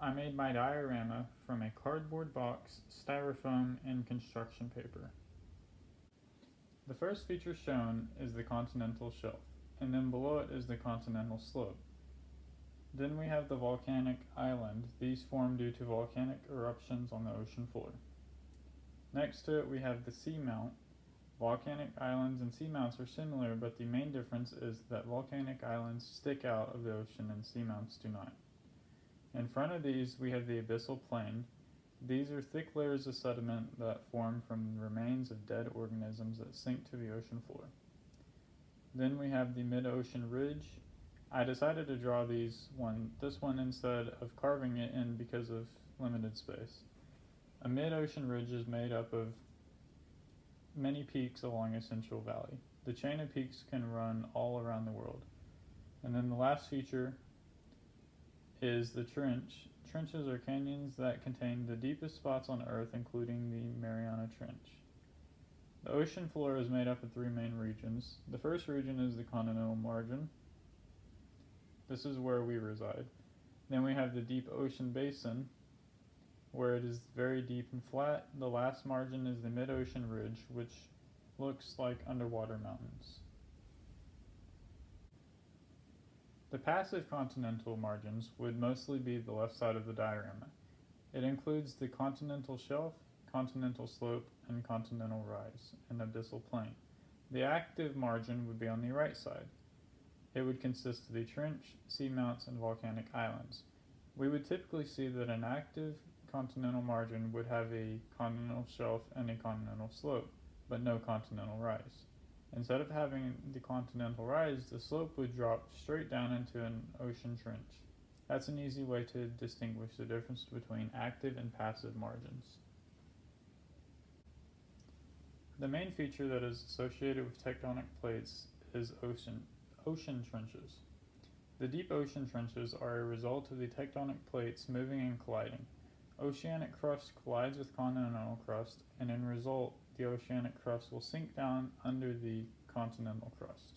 I made my diorama from a cardboard box, styrofoam, and construction paper. The first feature shown is the continental shelf, and then below it is the continental slope. Then we have the volcanic island. These form due to volcanic eruptions on the ocean floor. Next to it we have the seamount. Volcanic islands and seamounts are similar, but the main difference is that volcanic islands stick out of the ocean and seamounts do not. In front of these we have the abyssal plain. These are thick layers of sediment that form from remains of dead organisms that sink to the ocean floor. Then we have the mid-ocean ridge. I decided to draw this one instead of carving it in because of limited space. A mid-ocean ridge is made up of many peaks along a central valley. The chain of peaks can run all around the world. And then the last feature is the trench. Trenches are canyons that contain the deepest spots on Earth, including the Mariana Trench. The ocean floor is made up of three main regions. The first region is the continental margin. This is where we reside. Then we have the deep ocean basin, where it is very deep and flat. The last margin is the mid-ocean ridge, which looks like underwater mountains. The passive continental margins would mostly be the left side of the diorama. It includes the continental shelf, continental slope, and continental rise, and abyssal plain. The active margin would be on the right side. It would consist of the trench, seamounts, and volcanic islands. We would typically see that an active continental margin would have a continental shelf and a continental slope, but no continental rise. Instead of having the continental rise, the slope would drop straight down into an ocean trench. That's an easy way to distinguish the difference between active and passive margins. The main feature that is associated with tectonic plates is ocean trenches. The deep ocean trenches are a result of the tectonic plates moving and colliding. Oceanic crust collides with continental crust, and in result, the oceanic crust will sink down under the continental crust.